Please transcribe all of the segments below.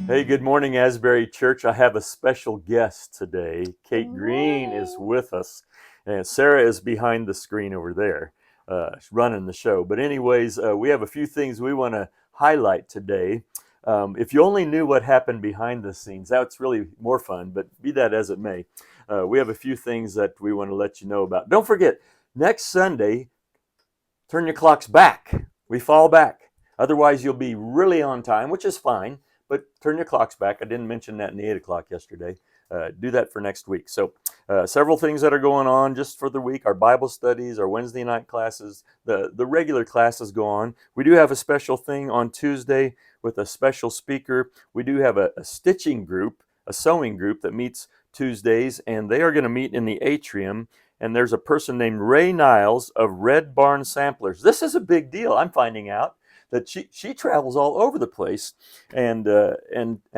Hey, good morning, Asbury Church. I have a special guest today. Good Kate Green is morning. with us, and Sarah is behind the screen over there, running the show. But, anyways, we have a few things we want to highlight today. If you only knew what happened behind the scenes, that's really more fun, but be that as it may, we have a few things that we want to let you know about. Don't forget, next Sunday, turn your clocks back. We fall back. Otherwise, you'll be really on time, which is fine, but turn your clocks back. I didn't mention that in the 8 o'clock yesterday. Do that for next week. So, several things that are going on just for the week. Our Bible studies, our Wednesday night classes, the regular classes go on. We do have a special thing on Tuesday with a special speaker. We do have a stitching group, a sewing group that meets Tuesdays, and they are going to meet in the atrium, and there's a person named Ray Niles of Red Barn Samplers. This is a big deal. I'm finding out that she travels all over the place and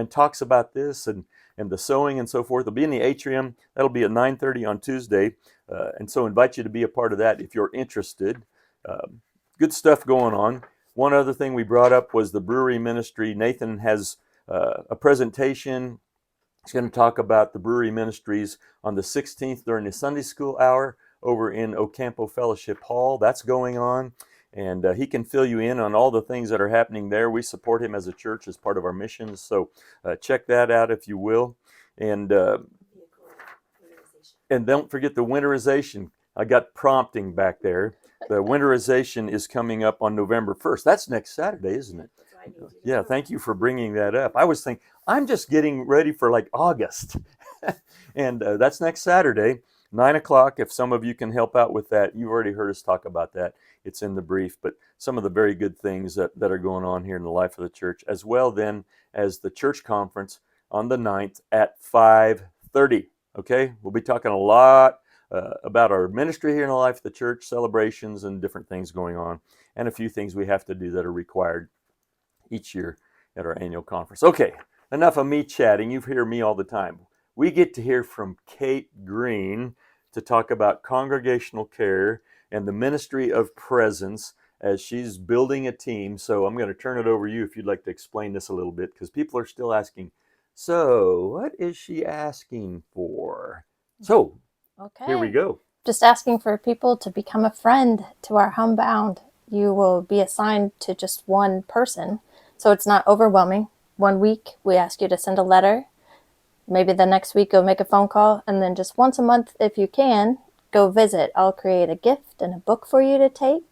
talks about this and the sewing and so forth. It'll be in the atrium. That'll be at 9:30 on Tuesday, and so invite you to be a part of that if you're interested. Good stuff going on. One other thing we brought up was the brewery ministry. Nathan has a presentation. He's going to talk about the brewery ministries on the 16th during the Sunday school hour over in Ocampo Fellowship Hall. That's going on, and he can fill you in on all the things that are happening there. We support him as a church as part of our missions, so check that out if you will. And and don't forget the winterization. I got prompting back there. The winterization is coming up on November 1st. That's next Saturday, isn't it? Yeah, thank you for bringing that up. I was thinking, I'm just getting ready for like August. And that's next Saturday, 9 o'clock. If some of you can help out with that, you've already heard us talk about that. It's in the brief, but some of the very good things that are going on here in the life of the church, as well then as the church conference on the 9th at 5:30. Okay, we'll be talking a lot about our ministry here in the life of the church, celebrations and different things going on, and a few things we have to do that are required each year at our annual conference. Okay, enough of me chatting. You hear me all the time. We get to hear from Kate Green to talk about congregational care and the ministry of presence as she's building a team. So I'm going to turn it over to you if you'd like to explain this a little bit, because people are still asking, so what is she asking for? So here we Okay. go. Just asking for people to become a friend to our homebound. You will be assigned to just one person, so it's not overwhelming. 1 week, we ask you to send a letter. Maybe the next week, go make a phone call, and then just once a month, if you can, go visit. I'll create a gift and a book for you to take.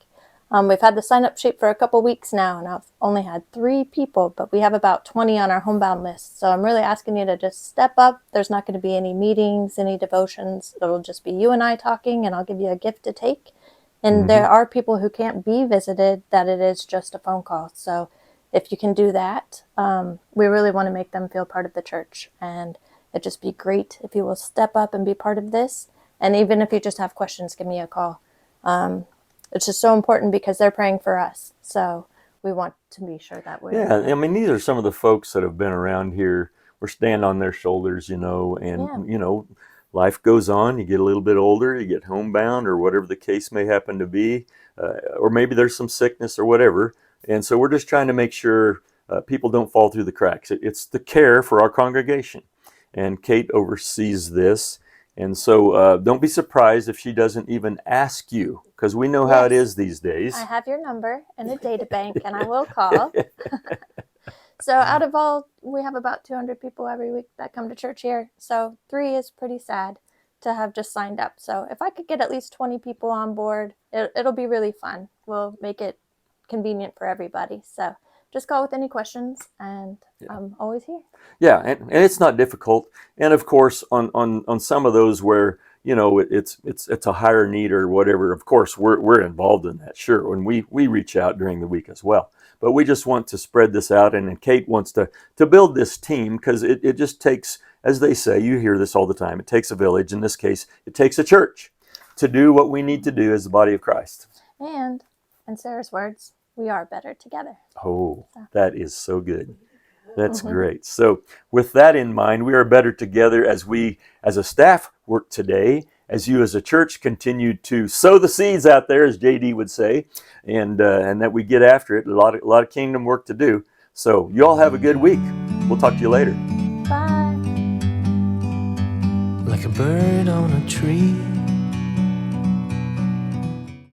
We've had the sign-up sheet for a couple weeks now, and I've only had 3 people, but we have about 20 on our homebound list. So I'm really asking you to just step up. There's not going to be any meetings, any devotions. It'll just be you and I talking, and I'll give you a gift to take. And Mm-hmm. there are people who can't be visited that it is just a phone call. So if you can do that, we really want to make them feel part of the church. And it'd just be great if you will step up and be part of this. And even if you just have questions, give me a call. It's just so important because they're praying for us. So we want to be sure that we're. Yeah, I mean, these are some of the folks that have been around here. We're stand on their shoulders, Yeah. and life goes on. You get a little bit older, you get homebound, or whatever the case may happen to be, or maybe there's some sickness or whatever. And so we're just trying to make sure people don't fall through the cracks. It's the care for our congregation, and Kate oversees this. And so don't be surprised if she doesn't even ask you, because we know how it Yes. is these I days. have your number in a data bank and I will call. So out of all, we have about 200 people every week that come to church here. So 3 is pretty sad to have just signed up. So if I could get at least 20 people on board, it'll be really fun. We'll make it convenient for everybody. So just call with any questions, and I'm always here. Yeah, and it's not difficult. And of course, on some of those where it's a higher need or whatever, of course we're involved in that. Sure, when we reach out during the week as well. But we just want to spread this out, and Kate wants to build this team, because it just takes, as they say, you hear this all the time. It takes a village. In this case, it takes a church to do what we need to do as the body of Christ. And in Sarah's words, we are better together. Oh, So. that is so good. That's great. So, with that in mind, we are better together as we, as a staff, work today, as you, as a church, continue to sow the seeds out there, as JD would say, and that we get after it. A lot of kingdom work to do. So, you all have a good week. We'll talk to you later. Bye. Like a bird on a tree,